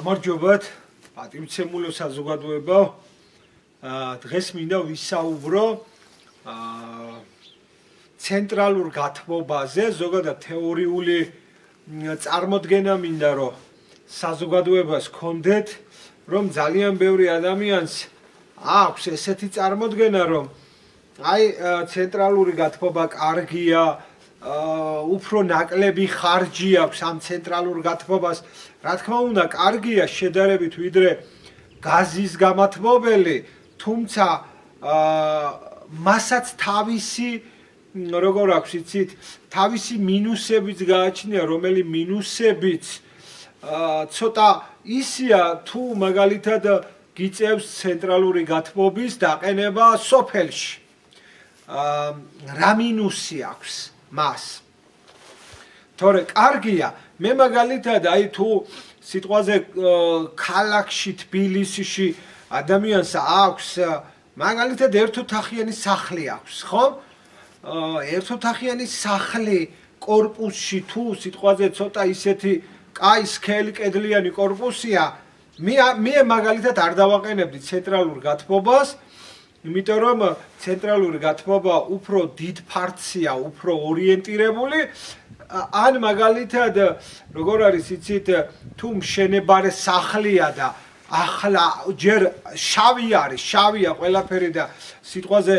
გამარჯობათ, პატივცემულო საზოგადოებაო. დღეს მინდა ვისაუბრო ცენტრალურ გათბობაზე, ზოგადად თეორიული წარმოდგენა მინდა რომ საზოგადოებას გქონდეთ, რომ ძალიან ბევრი ადამიანს აქვს ესეთი წარმოდგენა, რომ აი ცენტრალური გათბობა კარგია, უფრო ნაკლები ხარჯი აქვს ამ ცენტრალურ გათბობას. Რა თქმა უნდა, კარგია შედარებით ვიდრე გაზის გამათბობელი, თუმცა მასაც თავისი როგორ აქვს იცით, თავისი მინუსებიც გააჩნია, რომელი მინუსებიც ცოტა ისია, თუ მაგალითად გიწევს ცენტრალური გათბობის დაყენება სოფელში. რა მინუსი აქვს მას? თორე კარგია, მე მაგალითად აი თუ სიტყვაზე ქალაქში, თბილისში ადამიანს აქვს მაგალითად ერთოთახიანი სახლი აქვს, ხო? ერთოთახიანი სახლი კორპუსში თუ სიტყვაზე ცოტა ისეთი კაი სქელი კედლიანი კორპუსია, მე მაგალითად არ დავაყენებდი ცენტრალურ გათბობას, იმიტომ რომ ცენტრალური გათბობა უფრო დიდ ფარცია, უფრო ორიენტირებული, ან მაგალითად როგორ არის იცით, თუ მშენებარე სახლია და ახლა ჯერ შავი არის, შავია ყველაფერი და სიტყვაზე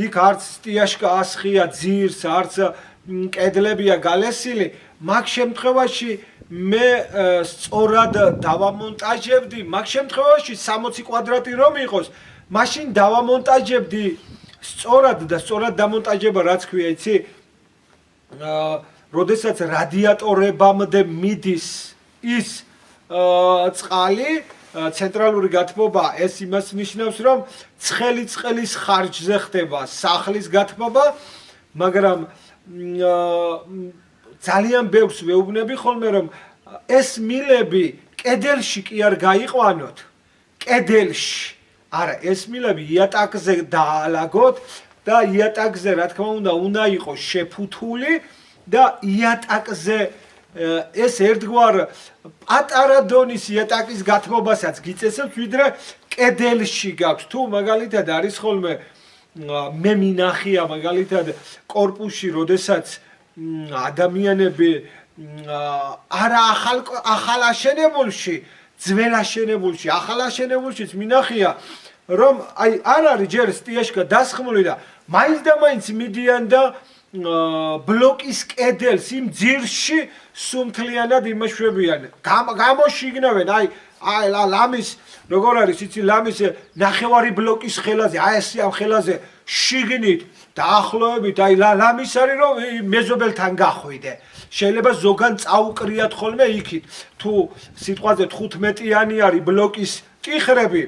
იქ არც სტიაშკა ასხია ძირს, არც კედლებია გალესილი, მაგ შემთხვევაში მე სწორად დავამონტაჟებდი, მაგ შემთხვევაში 60 კვადრატი რომ იყოს, მაშინ დავამონტაჟებდი სწორად და სწორად დამონტაჟება რაც ქვია, იცი? როდესაც რადიატორებამდე მიდის ის წყალი, ცენტრალური გათბობა, ეს იმას ნიშნავს, რომ ცხელი წყლის ხარჯზე ხდება სახლის გათბობა, მაგრამ ძალიან ბევრს ვეუბნები ხოლმე, რომ ეს მილები კედელში კი არ გაიყვანოთ, კედელში. არა, ეს მილები იატაკზე დაალაგოთ და იატაკზე, რა თქმა უნდა იყოს შეფუთული და იატაკზე ეს ერთგვარ პატარა დონის იატაკის გათბობასაც გიწესებს, ვიდრე კედელში გაქვს. თუ მაგალითად არის ხოლმე მე მინახია მაგალითად კორპუსში, როდესაც ადამიანები არა ახალ აშენებულში, ძველ აშენებულში, ახალ აშენებულშიც მინახია, რომ აი არ არის ჯერ სტიაშკა დასხმული და მაინც და მაინც მიდიან და ბლოკის კედელს იმ ძირში სუმთლიანად იმაშვებიან. გამოშიგნავენ, აი ლამის როგორ არის იცი, ლამის ნახევარი ბლოკის ხელაზე, აი ეს ამ ხელაზე შიგნით დაახლოებით, აი ლამის არის რომ მეზობელთან გახვიდე. შეიძლება ზოგან წაუკრიათ ხოლმე იქით, თუ სიტყვაზე 15-იანი არის ბლოკის ტიხრები,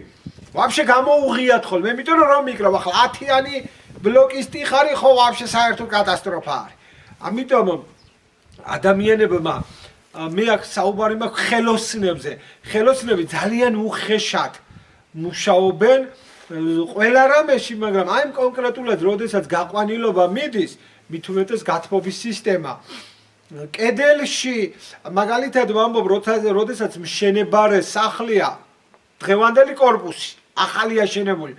ვაფშე გამოუღიათ ხოლმე, იმიტომ რომ მიკრავ ახლა 10-იანი ბლოკის ტიხარი ხო ვაფშე საერთო კატასტროფა არის. ამიტომ ადამიანებმა მე აქ საუბარი მაქვს ხელოსნებზე. ხელოსნები ძალიან უხეშად მუშაობენ ყველა რამეში, მაგრამ აი კონკრეტულად როდესაც გაყვანილობა მიდის, მით უმეტეს გათბობის სისტემა. კედელში მაგალითად ვამბობ, როდესაც მშენებარე სახლია, დღევანდელი კორპუსი, ახალი აშენებული.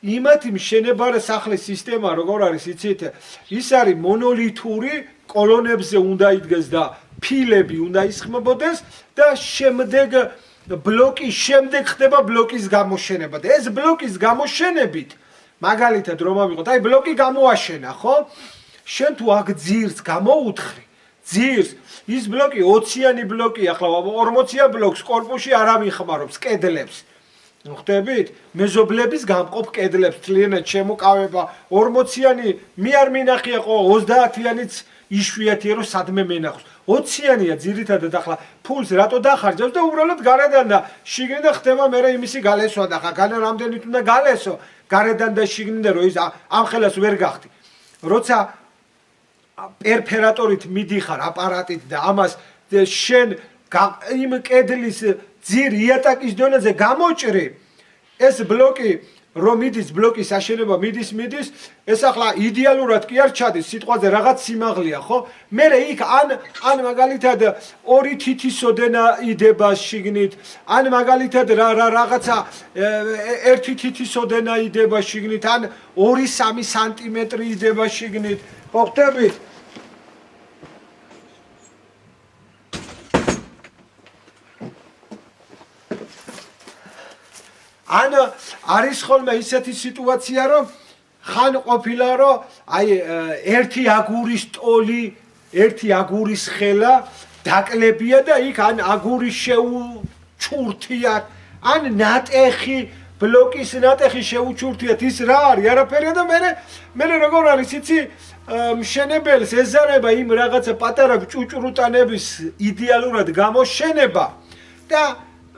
იმათი მშენებარე სახლის სისტემა როგორ არის იცით, ის არის მონოლითური, კოლონებზე უნდა იდგეს და ფილები უნდა ისხმებოდეს და შემდეგ ბლოკის შემდეგ ხდება ბლოკის გამოშენება და ეს ბლოკის გამოშენებით მაგალითად რომ ავიღოთ, აი ბლოკი გამოაშენა, ხო? შენ თუ აქ ძირს გამოუთხრი, ძირს, ის ბლოკი 20-იანი ბლოკი, ახლა 40-იან ბლოკს კორპუსში არ ამიხმარობს კედლებს. ხვდებით? მეზობლების გამყოფ კედლებს თლიანად შემოკავება 40-იანი მე არ მინახია ყო 30-იანიც იშვიათია რომ სადმე მენახოს. 20-იანია ძირითადად ახლა ფულს რატო დახარჯავს და უბრალოდ გარედან და შიგნიდან ხდება მერე იმისი გალესვა და ახლა განა რამდენით უნდა გალესო, გარედან და შიგნიდან რომ ის ამ ხელას ვერ გახდი. როცა პერფერატორით მიდიხარ აპარატით და ამას შენ იმ კედლის ძირ იატაკის დონეზე გამოჭრი, ეს ბლოკი რომ მიდის ბლოკის აშენება მიდის ეს ახლა იდეალურად კი არ ჩადის სიტყვაზე რაღაც სიმაღლეა ხო მე იქ ან მაგალითად ორი თითისოდენა იდება შიგნით ან მაგალითად რაღაცა ერთი თითისოდენა იდება შიგნით ან 2-3 სანტიმეტრი იდება შიგნით ხო ხტებით ან არის ხოლმე ისეთი სიტუაცია რომ ხან ყოფილა რომ აი ერთი აგურის ტოლი ერთი აგურის ხელა დაკლებია და იქ ან აგურის შეუჩურთიათ ან ნატეხი ბლოკის ნატეხი შეუჩურთიათ ის რა არის არაფერია და მე როგორ არის იცი მშენებელს ეზარება იმ რაღაცა პატარა ჭუჭრუტანების იდეალურად გამოშენება და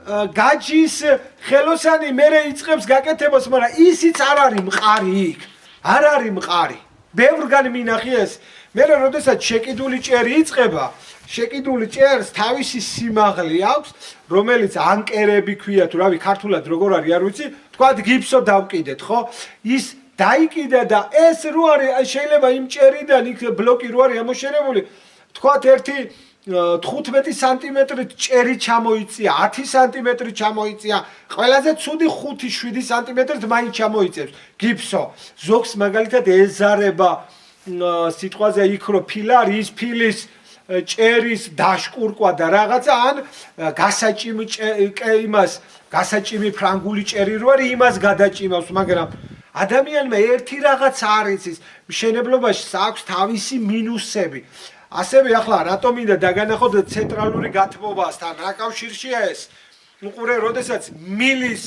გაჯის ხელოსანი მერე იწყებს გაკეთებას, მაგრამ ისიც არ არის მყარი იქ. არ არის მყარი. ბევრგან მინახე ეს. მერე როდესაც შეკიდული ჭერი იწყება, შეკიდული ჭერს თავისი სიმაღლე აქვს, რომელიც ანკერები ქვია თუ რავი ქართულად როგორ არის არ ვიცი, თქვა გიფსო დავკიდეთ, ხო? ის დაიკიდა და ეს რო არის შეიძლება იმ ჭერიდან იქ ბლოკი რო არის ამოშენებული, თქვათ ერთი 15 სანტიმეტრით ჭერი ჩამოიწია, 10 სანტიმეტრი ჩამოიწია, ყველაზე ცუდი 5-7 სანტიმეტრით მაინც ჩამოიწევს გიფსო. ზოგს მაგალითად ეზარება სიტყვაზე იქ რო ფილარი ის ფილის ჭერის დაშკურკვა და რაღაცა ან გასაჭიმი იმას გასაჭიმი ფრანგული ჭერი რო არის იმას გადაჭიმავს, მაგრამ ადამიანმა ერთი რაღაც არის ის მშენებლობაში აქვს თავისი მინუსები. ასევე ახლა რატომ მინდა დაგანახოთ ცენტრალური გათბობასთან რა კავშირშია ეს? უყურე, როდესაც მილის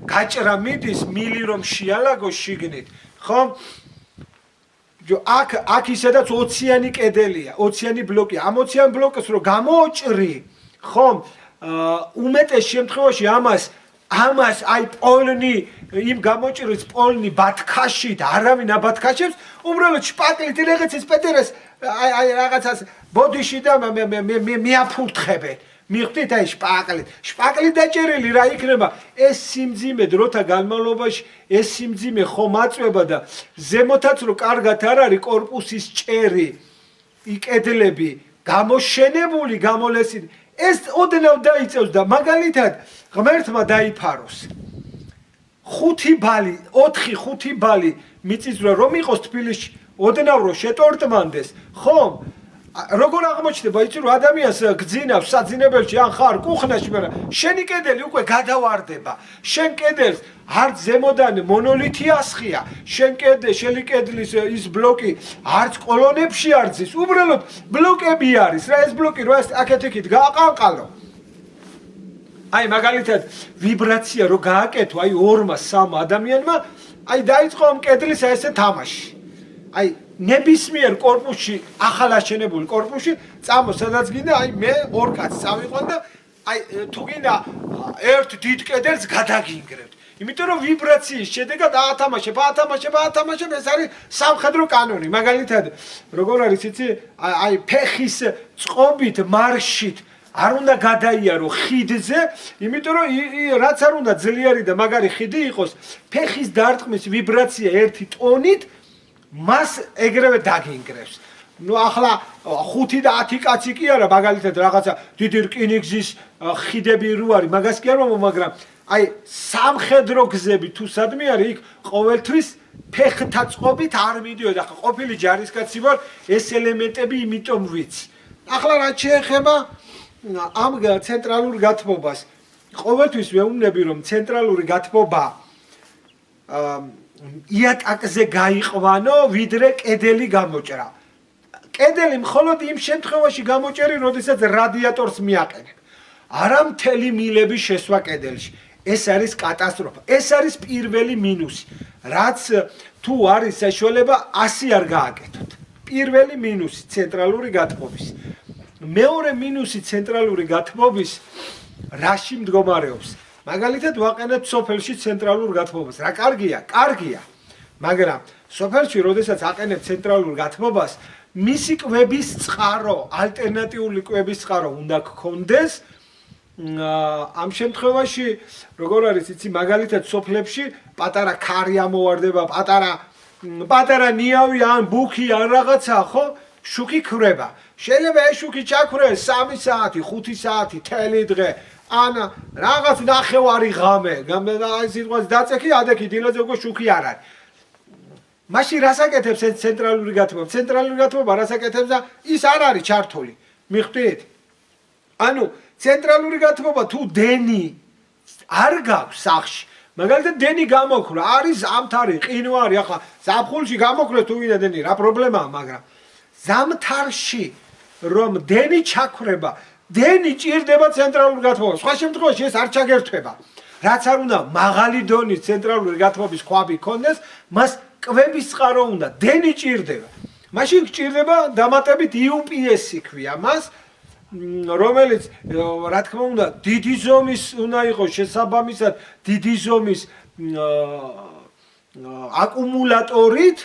გაჭრა მიდის, მილი რომ შეალაგოს შიგნით, ხო? აქ ისედაც ოციანი კედელია, ოციანი ბლოკია. ამ ოციან ბლოკს რო გამოჭრი, ხო? უმეტეს შემთხვევაში ამას აი პოლნი იმ გამოჭრის პოლნი ბათქაშით არავინ აბათქაშებს, უბრალოდ შპაკლით რაღაცის პეტერეს აი რაღაცას ბოდიში და მეაფურთხებენ. მიხვდით აი შპაკლი დაჭერილი რა იქნება ეს სიმძიმე დროთა განმავლობაში ეს სიმძიმე ხომ აწვება და ზემოთაც რო კარგად არ არის კორპუსის ჭერი იკედლები გამოშენებული გამოლესილი ეს ოდნავ დაიწევს და მაგალითად ღმერთმა დაიფაროს 5 ბალი 4-5 ბალი მიწისძვრა რომ იყოს თბილისში ოდნავ რო შეტორტმანდეს ხომ როგორ აღმოჩნდება იცი რომ ადამიანს გძინავს საძინებელში ან ხარ კუხნაში მაგრამ შენი კედელი უკვე გადავარდება შენ კედელს არც ზემოდან მონოლითი ასხია შენი კედლის ის ბლოკი არც კოლონებში არცის უბრალოდ ბლოკები არის რა ეს ბლოკი რა აქეთ-იქით გააყანყალო აი მაგალითად ვიბრაცია რო გააკეთო აი 2-3 ადამიანმა აი დაიწყო ამ კედლის ესე თამაში აი ნებისმიერ კორპუსში ახალ აშენებული კორპუსში წამო სადაც გინდა აი მე 2 კაცს წავიყვან და აი თუ გინდა ერთ დიდ კედელს გადაგინგრებთ იმიტომ რომ ვიბრაციის შედეგად აათამაშებ ეს არის სამხედრო კანონი მაგალითად როგორ არის იცი აი ფეხის წყობით მარშით არ უნდა გადაიარო ხიდზე იმიტომ რომ რაც არ უნდა ძლიერი და მაგარი ხიდი იყოს ფეხის დარტყმის ვიბრაცია 1 ტონით მას ეგრევე დაგინგრევს. ნუ ახლა 5 და 10 კაცი კი არა, მაგალითად რაღაცა დიდი რკინიგზის ხიდები რო არის, მაგას კი არ მომო, მაგრამ აი სამხედრო გზები თუ სადმე არის, იქ ყოველთვის ფეხთა წყობით არ მიდიოდა. ახლა ყოფილი ჯარისკაცი ვარ, ეს ელემენტები იმიტომ ვიცი. ახლა რა შეეხება ამ ცენტრალურ გათბობას. ყოველთვის ვეუბნები რომ ცენტრალური გათბობა იატაკზე გაიყვანო, ვიდრე კედელი გამოჭრა. კედელი მხოლოდ იმ შემთხვევაში გამოჭერი, როდესაც რადიატორს მიაყენებ. არა მთელი მილების შესვა კედელში. ეს არის კატასტროფა. ეს არის პირველი მინუსი. რაც თუ არის საშუალება 100 არ გააკეთოთ. პირველი მინუსი ცენტრალური გათბობის. მეორე მინუსი ცენტრალური გათბობის რაში მდგომარეობს? მაგალითად ვაყენებთ სოფელში ცენტრალურ გათბობას. რა კარგია. მაგრამ სოფელში როდესაც აყენებთ ცენტრალურ გათბობას, მისი კვების წყარო, ალტერნატიული კვების წყარო უნდა გქონდეს ამ შემთხვევაში როგორ არის იცი მაგალითად სოფლებში პატარა ქარი ამოვარდება პატარა ნიავი ან ბუქი ან რაღაცა ხო შუქი ქრება შეიძლება ეს შუქი ჩაქრეს 3 საათი 5 საათი თელი დღე ან რაღაც ნახევარი ღამე აი სიტყვას დაწექი ადექი დილოზე უკვე შუქი არ არის მაშინ რასაკეთებს ეს ცენტრალური გათბობა რასაკეთებს და ის არ არის ჩართული მიხვდით ანუ ცენტრალური გათბობა თუ დენი არ გაქვს სახში მაგალითად დენი გამოქრა არის ზამთარი ყინვარი ახლა ზაფხულში გამოქრეს თუ ვინდა დენი რა პრობლემაა მაგრამ ზამთარში რომ დენი ჩაქრება დენი ჭირდება ცენტრალური გათბობა სხვა შემთხვევაში ეს არ ჩაგერთვება რაც არ უნდა მაღალი დონის ცენტრალური გათბობის ქვაბი ქონდეს მას კვების წყარო უნდა დენი ჭირდება მაშინ ჭირდება დამატებით UPS-ი ქვია მას რომელიც რა თქმა უნდა დიდი ზომის უნდა იყოს შესაბამისად დიდი ზომის აკუმულატორით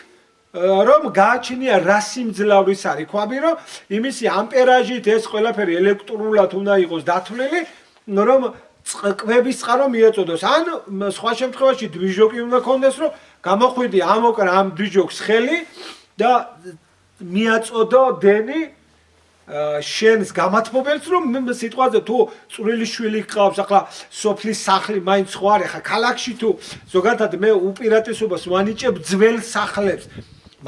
რომ გააჩნია რა სიმძლავრის არის ქვაბი რომ იმისი ამპერაჟით ეს ყველაფერი ელექტრულად უნდა იყოს დათვლილი რომ კვების წყარო მიეწოდოს ან სხვა შემთხვევაში დვიჟოკი უნდა ქონდეს რომ გამოხვიდი ამოკრა ამ დვიჟოკს ხელი და მიაწოდო დენი შენს გამათბობელს რომ სიტყვაზე თუ წვრილი შვილი გყავს ახლა სოფლის სახლი მაინც ხო არის ახლა ქალაქში თუ ზოგადად მე უპირატესობას ვანიჭებ ძველ სახლებს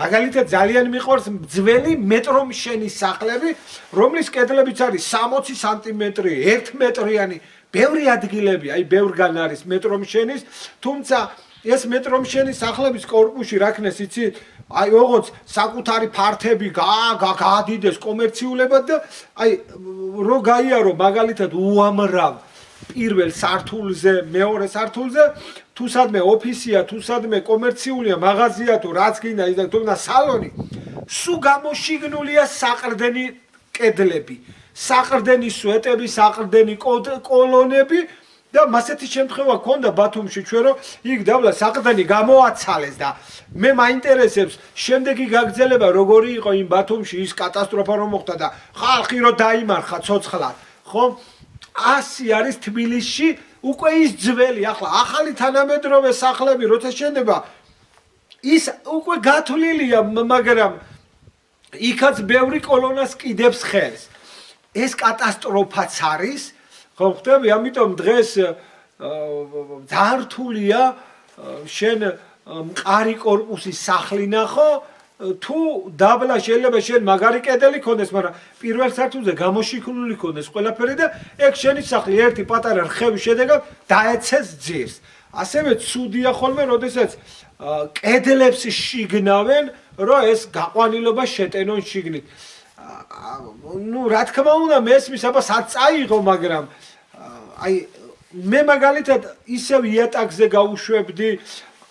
მაგალითად ძალიან მიყვარს ძველი მეტრომშენის სახლები რომლის კედლებიც არის 60 სანტიმეტრი 1 მეტრიანი ბევრი ადგილები აი ბევრგან არის მეტრომშენის თუმცა ეს მეტრომშენის სახლების კორპუსში რაქნეს იცი აი ოღონდ საკუთარი ფართები გაადიდეს კომერციულებად და აი რო გაიარო მაგალითად უამრავ პირველ სართულზე მეორე სართულზე თუ სადმე ოფისია თუ სადმე კომერციულია მაღაზია თუ რაც გინდა ის და თუმცა სალონი სულ გამოშიგნულია საყრდენი კედლები საყრდენი სვეტები საყრდენი კოლონები და მასეთი შემთხვევა ქონდა ბათუმში ჩვენ რომ იქ დავლა საყრდენი გამოაცალეს და მე მაინტერესებს შემდეგი გაგრძელება როგორი იყო იმ ბათუმში ის კატასტროფა რომ მოხდა და ხალხი რო დაიმარხა ცოცხლად ხო 100 არის თბილისში უკვე ის ძველი ახლა ახალი თანამედროვე სახლები როცა შენდება ის უკვე გათვლილია მაგრამ იქაც ბევრი კოლონას კიდებს ხელს ეს კატასტროფაც არის ხო ხტები ამიტომ დღეს ძალიან რთულია შენ მყარი კორპუსის სახლი ნახო თუ დაბლა შეიძლება შენ მაგარი კედელი ქონდეს მაგრამ პირველ სართულზე გამოშიქნული ქონდეს ყველაფერი და ეგ შენი სახლი ერთი პატარა რხევის შედეგად დაეცეს ძირს ასევე ცუდია ხოლმე როდესაც კედლებს შიგნავენ რომ ეს გაყვანილობა შეტენონ შიგნით ну რა თქმა უნდა მესმის აბა სად წაიღო მაგრამ აი მე მაგალითად ისევ იატაკზე გავუშვებდი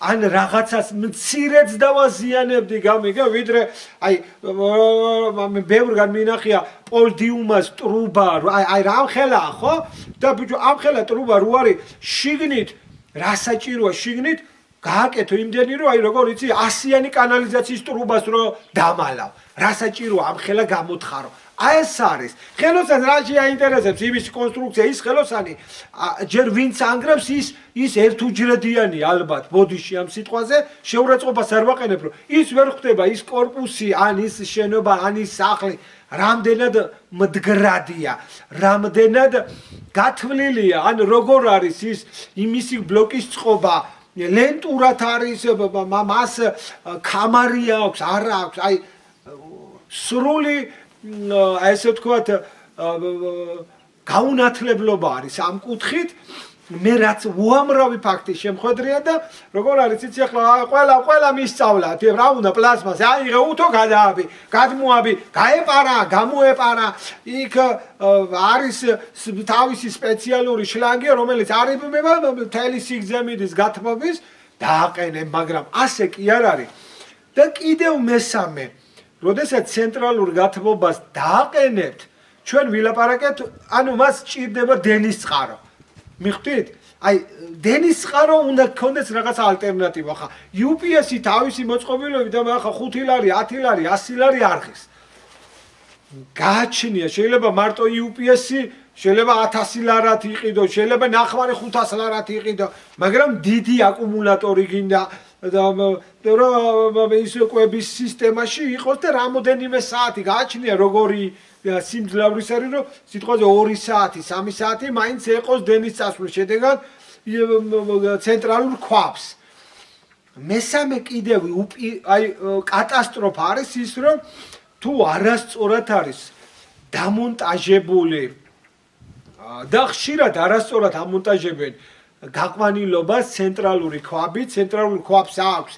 ან რაღაცას მცირეც დავაზიანებდი გამიგე ვიდრე აი ბევრგან მინახია პოლდიუმას ტრუბა აი რამხელა ხო და ბიჭო ამხელა ტრუბა რო არის შიგნით რა საჭიროა შიგნით გააკეთო იმდენი რომ აი როგორ იცი 100-იანი კანალიზაციის ტრუბას რო დამალავ რა საჭიროა ამხელა გამოთხარო აი ეს არის ხელოსანი რა შეაინტერესებს იმის კონსტრუქცია ის ხელოსანი ჯერ ვინც ანგრევს ის ერთუჯრედიანი ალბათ ბოდიში ამ სიტყვაზე შეურაცხყოფას არ ვაყენებ რომ ის ვერ ხდება ის კორპუსი ან ის შენობა ან ის სახლი რამდენად მდგრადია რამდენად გათვლილია ან როგორ არის ის იმისი ბლოკის წყობა ლენტურად არის მას კამარი აქვს არ აქვს აი სრული ესე ვთქვათ გაუნათლებლობა არის ამ კუთხით მე რაც უამრავი ფაქტი შემხვედრია და როგორ არის იცი ახლა ყველა მისწავლა რა უნდა პლაზმას აიღე უთო გადააბი გადმოაბი გაეპარა გამოეპარა იქ არის თავისი სპეციალური შლანგი რომელიც არიბმება მთელი სიგრძე მიდის გათბობის დააყენე მაგრამ ასე კი არ არის და კიდევ მესამე როდესაც ცენტრალურ გათბობას დააყენებთ ჩვენ ვილაპარაკეთ ანუ მას ჭირდება დენის წყარო მიხვდით აი დენის წყარო უნდა გქონდეს რაღაც ალტერნატივა ხა UPS-ი თავისი მოწყობილობით და ახლა 5 ლარი 10 ლარი 100 ლარი არხის გააჩნია, შეიძლება მარტო UPS-ი, შეიძლება 1000 ლარად იყიდო, შეიძლება 500 ლარად იყიდო, მაგრამ დიდი აკუმულატორი გინდა და რომ ის კვების სისტემაში იყოს და რამოდენიმე საათი გააჩნია როგორი სიმძლავრის არის, რომ სიტყვაზე 2 საათი, 3 საათი მაინც ეყოს დენის წასვლის შედეგად ცენტრალურ ქვაბს. მესამე კიდევ აი კატასტროფა არის ის, რომ თუ არასწორად არის დამონტაჟებული და ხშირად არასწორად ამონტაჟებენ გაყვანილობას ცენტრალური ქვაბი, ცენტრალურ ქვაბს აქვს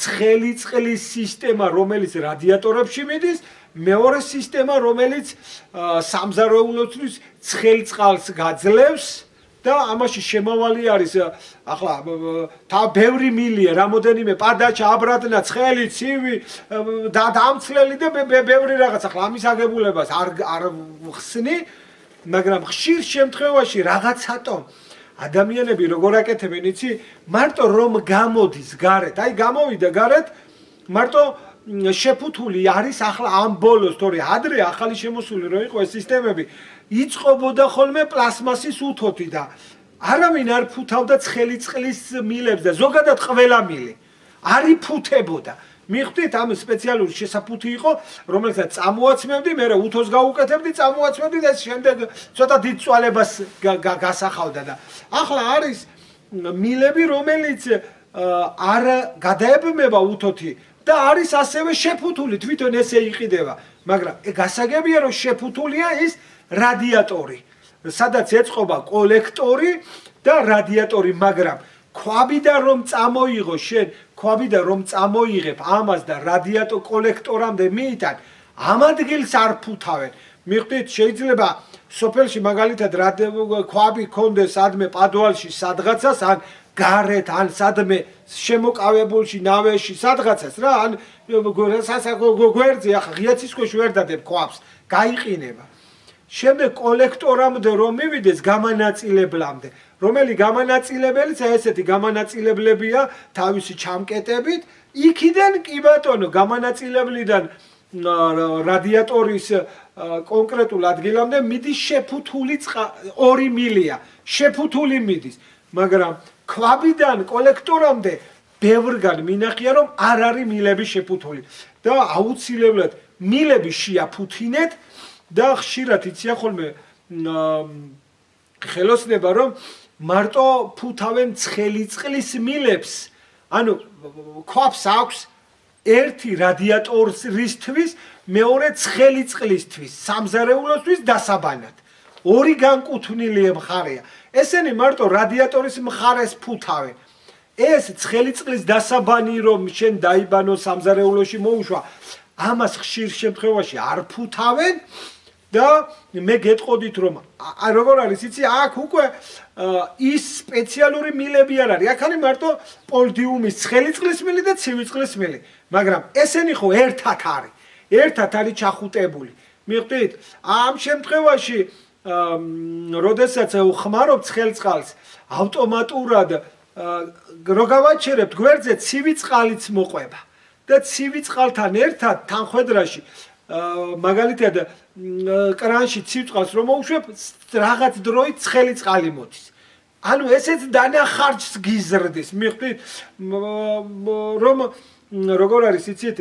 ცხელი წყლის სისტემა, რომელიც რადიატორებში მიდის, მეორე სისტემა, რომელიც სამზარეულოთთვის ცხელ წყალს გაძლევს და ამაში შემავალი არის ახლა ბევრი მილია, რამოდენიმე პადაჩა, აბრადნა, ცხელი, ცივი და დამცლელი და ბევრი რაღაც. ახლა ამის აგებულებას არ ხსნი, მაგრამ ხშირ შემთხვევაში რაღაცატო ადამიანები როგორ აკეთებენ, იცი, მარტო რომ გამოდის გარეთ, აი გამოვიდა გარეთ, მარტო შეფუთული არის ახლა ამ ბოლოს, თორე ადრე ახალი შემოსული რო იყო ეს სისტემები, იწყობოდა ხოლმე პლასმასის უთოთი და არავინ არ ფუთავდა ცხელი წყლის მილებს და ზოგადად ყველა მილი არ იფუთებოდა. მიხვდით, ამ სპეციალური შესაფუთი იყო, რომელსაც წამოაცმევდი, მე უთოს გაუკეთებდი, წამოაცმევდი და შემდეგ ცოტა დიდ წვალებას გასახავდა და ახლა არის მილები, რომელიც არ გადაებმება უთოთი და არის ასევე შეფუთული, თვითონ ესე იყიდება, მაგრამ გასაგებია, რომ შეფუთულია ის რადიატორი, სადაც ეწყობა კოლექტორი და რადიატორი, მაგრამ ქვაბიდან რომ წამოიღო შენ, ქვაბიდან რომ წამოიღებ ამას და რადიატორ კოლექტორამდე მიიტან, ამ ადგილს არ ფუთავენ. მიხვდით, შეიძლება სოფელში მაგალითად ქვაბი კონდეს ადმე პადვალში სადღაცას, ან გარეთ, ან სადმე შემოკავებულში, ნავეში სადღაცას რა, ან გვერდზე, ახლა ღია ცისქვეშ ვერ დადებ ქვაბს, გაიყინება. შემდეგ კოლექტორამდე რომ მივიდეს გამანაწილებლამდე, რომელი გამანაწილებელიც ესეთი გამანაწილებლებია თავისი ჩამკეტებით, იქიდან კი ბატონო გამანაწილებლიდან რადიატორის კონკრეტულ ადგილამდე მიდის შეფუთული 2 მილია, შეფუთული მიდის, მაგრამ ქვაბიდან კოლექტორამდე ბევრგან მინახია, რომ არ არის მილები შეფუთული და აუცილებლად მილები შეაფუთინეთ და ხშირად იციან ხოლმე ხელოსნება, რომ მარტო ფუთავენ ცხელი წყლის მილებს, ანუ ქვაბს აქვს ერთი რადიატორისთვის, მეორე ცხელი წყლისთვის, სამზარეულოსთვის დასაბანად. 2 განკუთვნილი მხარეა. ესენი მარტო რადიატორის მხარეს ფუთავენ. ეს ცხელი წყლის დასაბანი რომ შენ დაიბანო სამზარეულოში მოუშვა, ამას ხშირ შემთხვევაში არ ფუთავენ და მე გეტყოდით რომ როგორ არის იცი, აქ უკვე ის სპეციალური მილები არ არის, აქ არის მარტო პოლდიუმის ცხელი წყლის მილი და ცივი წყლის მილი, მაგრამ ესენი ხო ერთად არის ჩახუტებული. მიხვდით, ამ შემთხვევაში როდესაც ვხმარობ ცხელ წყალს, ავტომატურად რო გავაჩერებთ გვერდზე ცივი წყალიც მოყვება და ცივი წყალთან ერთად თანხვედრაში მაგალითად კრანში ცივ წყალს რომ მოუშვებ, რაღაც დროით ცხელი წყალი მოდის. ანუ ესეც დანახარჯს გიზრდის, მიხვდით, რომ როგორ არის იცით,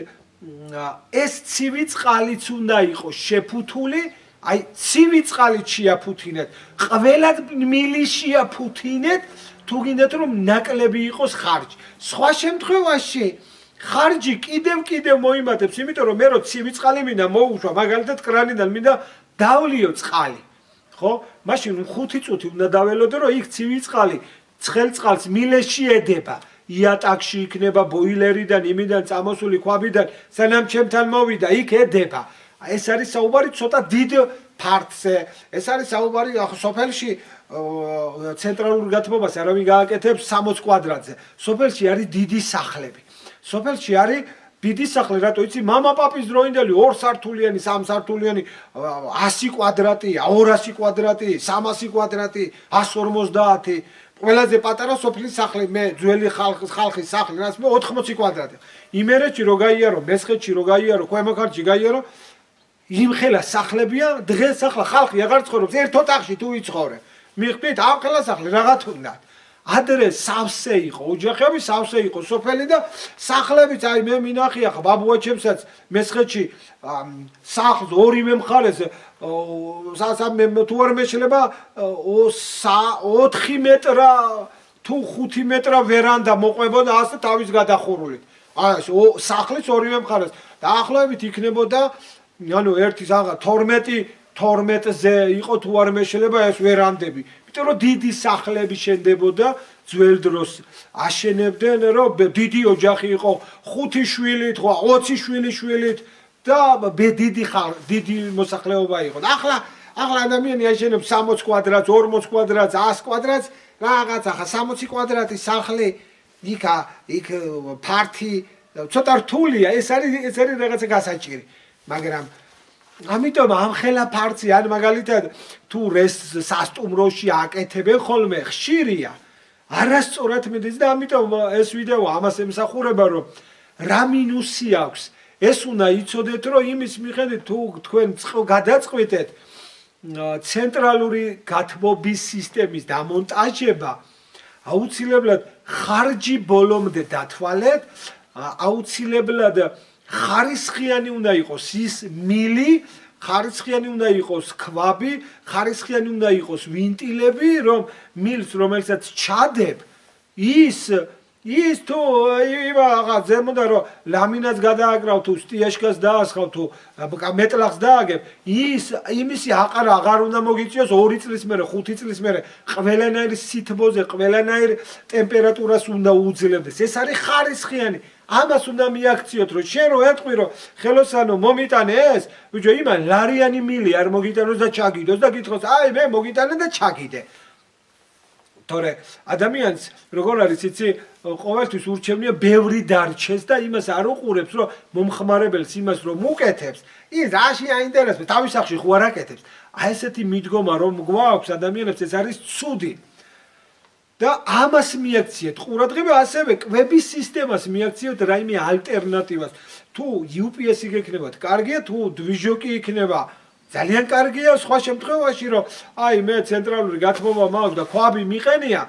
ეს ცივი წყალიც უნდა იყოს შეფუთული, აი ცივი წყალით შეაფუთინეთ, ყველა მილი შეაფუთინეთ, თუ გინდათ რომ ნაკლები იყოს ხარჯი. სხვა შემთხვევაში ხარჯი კიდევ მოიმატებს, იმიტომ რომ მე რო ცივი წყალი მინდა მოუშვა, მაგალითად კრანიდან მინდა დავლიო წყალი. ხო? მაშინ 5 წუთი უნდა დაველოდო, რომ იქ ცივი წყალი ცხელ წყალს მილეში ედება. იატაკში იქნება ბოილერიდან, იმიდან წამოსული ქვაბიდან, სანამ ჩემთან მოვიდა, იქ ედება. ეს არის საუბარი ცოტა დიდ ფართზე. ეს არის საუბარი სოფელში ცენტრალურ გათბობას არავინ გააკეთებს 60 კვადრატზე. სოფელში არის დიდი სახლები. სოფელში არის დიდი სახლი, რატო იცი, მამაპაპის დროინდელი 2 სართულიანი, 3 სართულიანი, 100 კვადრატი, 200 კვადრატი, 300 კვადრატი, 150. ყველაზე პატარა სოფლის სახლი, მე ძველი ხალხის სახლი, რაც მე 80 კვადრატი. იმერეთში რო გაიარო, მესხეთში რო გაიარო, ქვემო ქართლში გაიარო, იმხელა სახლებია დღეს ახლა ხალხი აღარ ცხოვრობს ერთ ოთახში თუ იცხოვრე მიხდით ამხელა სახლი რაღაც უნდა ადრე სავსე იყო ოჯახები სავსე იყო სოფელი და სახლებიც აი მე მინახია ხა ბაბუაჩემსაც მესხეთში სახლს ორივე მხარეს თუ არ მეშლება 4 მეტრა თუ 5 მეტრა ვერანდა მოყვებოდა ასე თავის გადახურული აი სახლის ორივე მხარეს დაახლოებით იქნებოდა ანუ ერთი საღა 12-ზე იყო თუ არ მეშლება ეს ვერანდები იმიტომ რომ დიდი სახლები შენდებოდა ძველ დროს აშენებდნენ რომ დიდი ოჯახი იყო 5 შვილით ხო 20 შვილით და დიდი მოსახლეობა იყო ახლა ადამიანი აშენებს 60 კვადრატს 40 კვადრატს 100 კვადრატს რაღაც ახლა 60 კვადრატის სახლი იქ ფართი ცოტა რთულია ეს არის რაღაცა გასაჭირი მაგრამ ამიტომ ამხელა ფარცი ან მაგალითად თუ სასტუმროში აკეთებენ ხოლმე ხშირია არასწორად მიდის და ამიტომ ეს ვიდეო ამას ემსახურება რომ რა მინუსი აქვს ეს უნდა იცოდეთ რომ იმის მიხედვით თუ თქვენ გადაწყვეტეთ ცენტრალური გათბობის სისტემის დამონტაჟება აუცილებლად ხარჯი ბოლომდე დათვალეთ აუცილებლად ხარისხიანი უნდა იყოს ის მილი ხარისხიანი უნდა იყოს ქვაბი ხარისხიანი უნდა იყოს ვინტილები რომ მილს რომელსაც ჩადებ ის თუ იმაღა ზემოდან რომ ლამინატს გადააკრავ თუ სტიაშკას დაასხავ თუ მეტლახს დააგებ იმისი აყარა აღარ უნდა მოგიწიოს 2 წლის მერე 5 წლის მერე ყველანაირ სითბოზე ყველანაირ ტემპერატურას უნდა უძლებდეს ეს არის ხარისხიანი ამას უნდა მიაქციოთ რომ შენ რო ეთყვი რომ ხელოსანო მომიტანე ეს ბიჭო იმან ლარიანი მილი არ მოგიტანოს და ჩაგიდოს და გითხოს აი მე მოგიტანე და ჩაგიდე თორე ადამიანს როგორ არის იცი ყოველთვის ურჩევნია ბევრი დარჩეს და იმას არ უყურებს რომ მომხმარებელს იმას რომ უკეთებს ის რაში აინტერესებს თავის სახში ხო არ აკეთებს აი ესეთი მიდგომა რომ გვაქვს ადამიანებს ეს არის ცუდი და ამას მიაქციეთ ყურადღება ასევე კვების სისტემას მიაქციოთ რაიმე ალტერნატივას თუ UPS-ი გექნებათ კარგია თუ დვიჟოკი იქნება ძალიან კარგია სხვა შემთხვევაში რომ აი მე ცენტრალური გათბობა მაქვს და ქვაბი მიყენია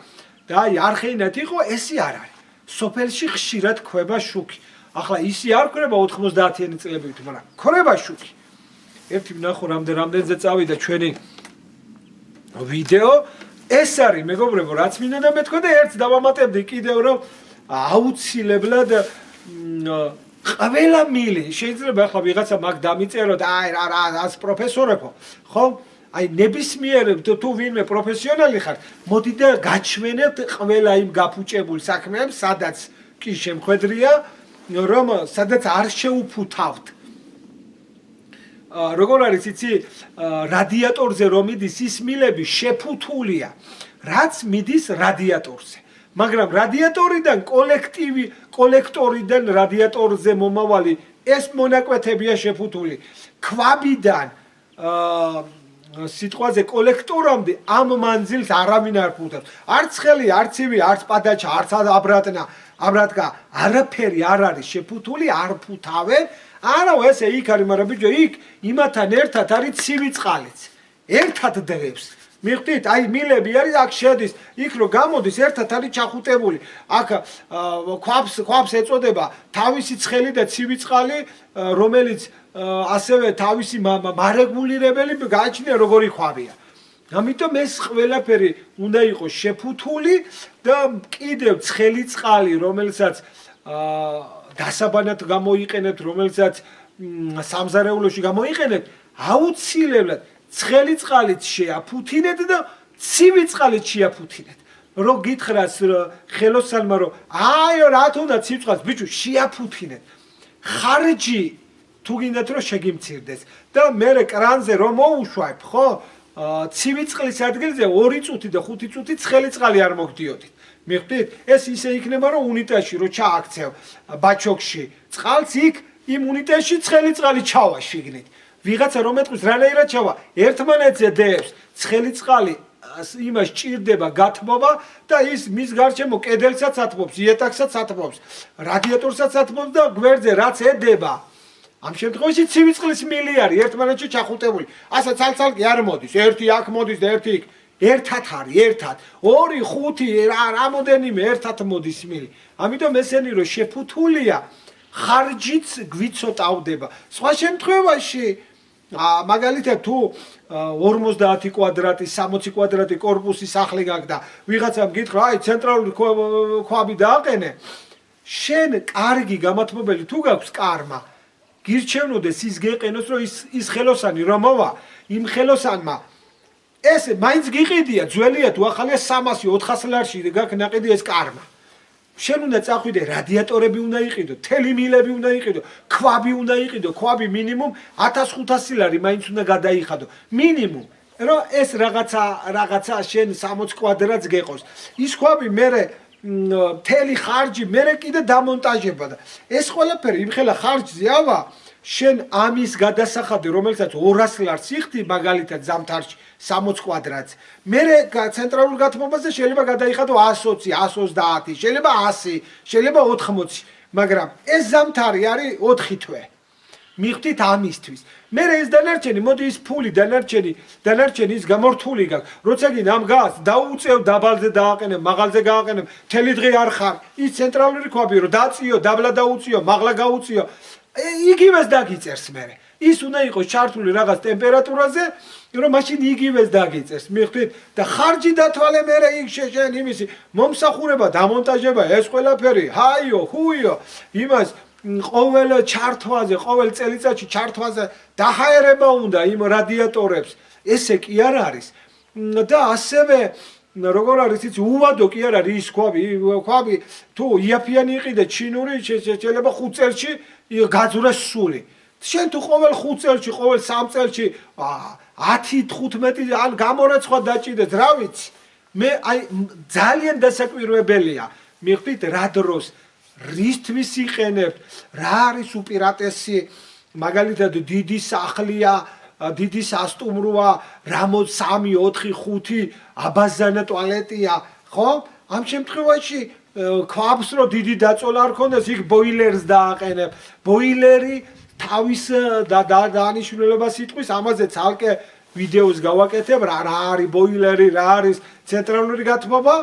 და აი არხეინათ იყო ესი არ არის სოფელში ხშირად ქვება შუქი ახლა ისი არ ქრება 90-იანი წლებით მაგრამ ქრება შუქი ერთი ვნახო რამდენზე წავიდა ჩვენი ვიდეო ეს არის მეგობრებო რაც მინდა და მეთქვა და ერთს დავამატებდი კიდევ რომ აუცილებლად ყველა მილი შეიძლება ახლა ვიღაცა მაგ დამიწეროთ აი რას პროფესორებო ხო აი ნებისმიერ თუ ვინმე პროფესიონალი ხარ მოდი და გაჩვენებთ ყველა იმ გაფუჭებულ საქმეებს სადაც კი შემხედრია რომ სადაც არ შეუფუთავთ როგორ არის იცი რადიატორზე რომ მიდის ის მილები შეფუთულია რაც მიდის რადიატორზე მაგრამ რადიატორიდან კოლექტორიდან რადიატორზე მომავალი ეს მონაკვეთებია შეფუთული ქვაბიდან სიტყვაზე კოლექტორამდე ამ მანძილს არავინ არ ფუთავს არც ხელი არც ივი არც პადაჩა არც აბრატკა არაფერი არ არის შეფუთული არ ფუთავენ არა ესე იქ არის მაგრამ ბიჭო იქ იმათან ერთად არის ცივი წყალიც ერთად დღევს მიხდით აი მილები არის აქ შედის იქ რო გამოდის ერთად არის ჩახუტებული აქ ქვაბს ეწოდება თავისი ცხელი და ცივი წყალი რომელიც ასევე თავისი მარეგულირებელი გააჩნია როგორი ქვაბია ამიტომ ეს ყველაფერი უნდა იყოს შეფუთული და კიდევ ცხელი წყალი რომელსაც დასაბანად გამოიყენებთ რომელსაც სამზარეულოში გამოიყენებთ აუცილებლად ცხელი წყალით შეაფუთინეთ და ცივი წყალით შეაფუთინეთ რო გითხრას ხელოსანმა რომ აიო რა თუნდა ცივ წყალს ბიჭო შეაფუთინეთ ხარჯი თუ გინდათ რომ შეგიმცირდეს და მე კრანზე რომ მოუშვებ ხო ცივი წყლის ადგილზე 2 წუთი და 5 წუთი ცხელი წყალი არ მოგდიოდით მიხდით ეს ისე იქნება რომ უნიტაზში რო ჩააქცევ ბაჩოქში წყალს იქ იმ უნიტაზში ცხელი წყალი ჩავა შიგნით ვიღაცა რომ ეთქვის რანაირად ჩავა ერთმანეთზე დევს ცხელი წყალი იმას ჭირდება გათბობა და ის მის გარშემო კედელსაც ათბობს იატაკსაც ათბობს რადიატორსაც ათბობს და გვერდზე რაც ედება ამ შემთხვევაში ცივი წყლის მილი არის ერთმანეთში ჩახუტებული. ასე ცალ-ცალკე არ მოდის. ერთი აქ მოდის და ერთი იქ. ერთად არის, ერთად. 2, 5 რამოდენიმე ერთად მოდის მილი. ამიტომ ესენი რომ შეფუთულია, ხარჯიც გვიცოტავდება. სხვა შემთხვევაში მაგალითად თუ 50 კვადრატი, 60 კვადრატი კორპუსი სახლი გაქვს და ვიღაცამ გითხრა, აი ცენტრალური ქვაბი დააყენე, შენ კარგი გამათმობელი თუ გაქვს კარმა, გირჩევნოდეს ის გეყენოს, რომ ის ხელოსანი რომ მოვა, იმ ხელოსანმა ეს მაინც გიყიდია, ძველია თუ ახალია 300-400 ლარში გაქვს ნაყიდი ეს კარმა. შენ უნდა წახვიდე, რადიატორები უნდა იყიდო, თელიმილები უნდა იყიდო, ქვაბი უნდა იყიდო, ქვაბი მინიმუმ 1500 ლარი მაინც უნდა გადაიხადო. მინიმუმ, რომ ეს რაღაცა შენ 60 კვადრატს გეყოს. ის ქვაბი მერე მთელი ხარჯი მერე კიდე დამონტაჟება და ეს ყველაფერი იმხელა ხარჯზე ავა, შენ ამის გადასახადი, რომელსაც 200 ლარს იხდი მაგალითად ზამთარში 60 კვადრატს. მერე ცენტრალურ გათბობაზე შეიძლება გადაიხადო 120, 130, შეიძლება 100, შეიძლება 80, მაგრამ ეს ზამთარი არის 4 თვე. მიხდით ამისთვის. მერე ეს დანარჩენი, მოდი ის ფული დანარჩენი ის გამორთული გაქვს. როცა გინდა ამ გას დაუწევ დაბალზე დააყენებ, მაღალზე გააყენებ, მთელი დღე არ ხარ. ის ცენტრალური ქვაბი რომ დაწიო, დაბლა დაუწიო, მაღლა გაუწიო, იგივეს დაგიწერს მერე. ის უნდა იყოს ჩართული რაღაც ტემპერატურაზე, რომ მაშინ იგივეს დაგიწერს. მიხდით და ხარჯი დათვალე მერე იქ შეშენ იმისი მომსახურება, დამონტაჟება, ეს ყველაფერი, ჰაიო, ჰუიო, იმას ყოველ ჩართვაზე, ყოველ წელიწადში ჩართვაზე დაჰაერება უნდა იმ რადიატორებს. ესე კი არ არის. და ასევე როგორ არის იცი, უვადო კი არ არის ის ქვაბი, თუ იაფიანი იყიდე ჩინური, შეიძლება 5 წელში გაძვრეს სული. შენ თუ ყოველ 5 წელში, ყოველ 3 წელში 10-15 ან გამორეცხვა დაჭიდეთ, რა ვიცი. მე აი ძალიან დასაკვირვებელია. მიხდით რა დროს რისთვის იყენებთ, რა არის უპირატესი, მაგალითად დიდი სახლია, დიდი სასტუმროა, რამოდ 3, 4, 5 აბაზანა ტუალეტია, ხო? ამ შემთხვევაში ქვაბს რო დიდი დაწოლა არ ქონდეს, იქ ბოილერს დააყენებ. ბოილერი თავის დანიშნულებას იტყვის, ამაზე ცალკე ვიდეოს გავაკეთებ, რა არის ბოილერი, რა არის ცენტრალური გათბობა,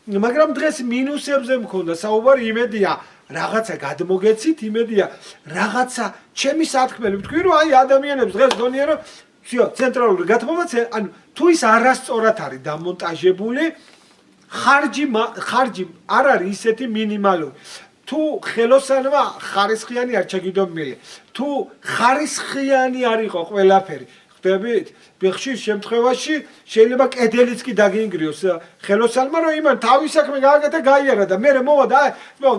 მაგრამ დღეს მინუსებზე მქონდა საუბარი, იმედია რაღაცა გადმოგეცით, იმედია რაღაცა ჩემი სათქმელი ვთქვი, რომ აი ადამიანებს დღეს გონია რომ ცენტრალური გათბობაც, ანუ თუ ის არასწორად არის დამონტაჟებული, ხარჯი არ არის ისეთი მინიმალური. თუ ხელოსანმა ხარისხიანი არ ჩაგიდომილი, თუ ხარისხიანი არ იყო ყველაფერი, ხდებით? ხშირ შემთხვევაში შეიძლება კედელიც კი დაგინგრიოს ხელოსანმა, რომ იმან თავის საქმე გააკეთა, გაიარა და მერე მოვა და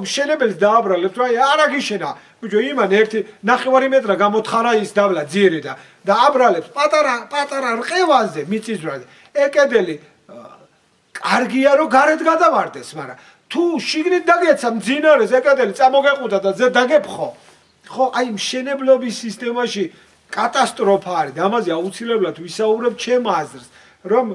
მშენებელს დააბრალებს, რომ აი არა გიშენა. ბიჭო, იმან 1.5 მეტრა გამოთხარა ის დაბლა ძირი და აბრალებს პატარა რყევაზე, მიწისძვრაზე. კედელი კარგია რომ გარეთ გადავარდეს, მაგრამ თუ შიგნით დაგეცა მძინარეს ეკადელი წამოგეყუდა და ზე დაგეფხო. ხო, აი მშენებლობის სისტემაში კატასტროფა არის და ამაზე აუცილებლად ვისაუბრებ ჩემ აზრს, რომ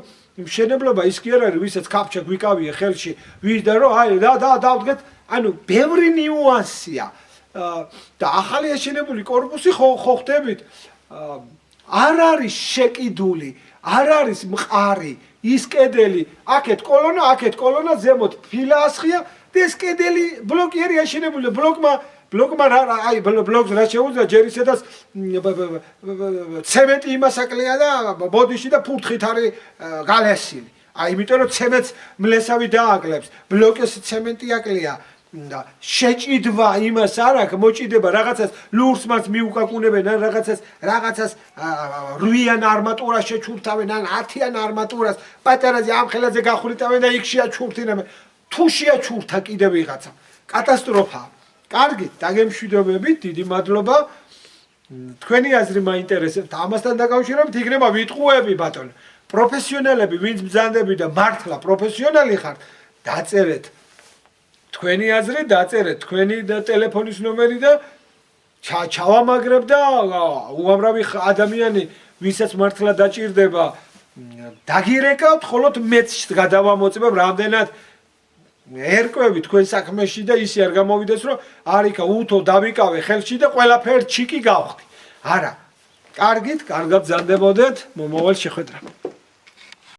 მშენებლობა ის კი არ არის, ვისაც კაფჩა გვიკავია ხელში, ვიდა რომ აი დავდგეთ, ანუ ბევრი ნიუანსია. და ახალი აშენებული კორპუსი ხო ხდებით, არ არის შეკიდული, არ არის მყარი. ის კედელი, აქეთ კოლონა, ზემოთ ფილასხია და ეს კედელი ბლოკიერი აშენებული, ბლოკმა აი ბლოკს რა შეუძლია, ჯერ ისედაც ცემენტი იმასაკლია და ბოდიში და ფურთხით არის გალესილი. აი იმიტომ რომ ცემენტს მლესავი დააკლებს, ბლოკის ცემენტი აკლია. და შეჭიდვა იმას არ აქვს, მოჭიდება რაღაცას ლურს მას მიუკაკუნებენ, ან რაღაცას 8-იან არმატურას შეჩურთავენ, ან 10-იან არმატურას პატარაზე ამ ხელაზე გახვრიტავენ და იქ შეაჩურთინებენ. თუ შეაჩურთა კიდე ვიღაცა, კატასტროფაა. კარგით, დაგემშვიდობებით, დიდი მადლობა. თქვენი აზრი მაინტერესებთ. ამასთან დაკავშირებით იქნება ვიტყუები, ბატონო. პროფესიონალები, ვინც ბრძანდები და მართლა პროფესიონალი ხართ, დაწერეთ თქვენი აზრი, დაწერეთ თქვენი ტელეფონის ნომერი და ჩავამაგრებ და უამრავი ადამიანი, ვისაც მართლა დაჭირდება, დაგირეკავთ, ხოლოდ მეც გადავამოწმებ, რამდენად ერკვევი თქვენ საქმეში და ისი არ გამოვიდეს რომ არიქა უთო დავიკავე ხელში და ყველაფერ ჩიკი გავხდი. არა. კარგით, კარგად ბრძანდებოდეთ, მომავალ შეხვედრამდე.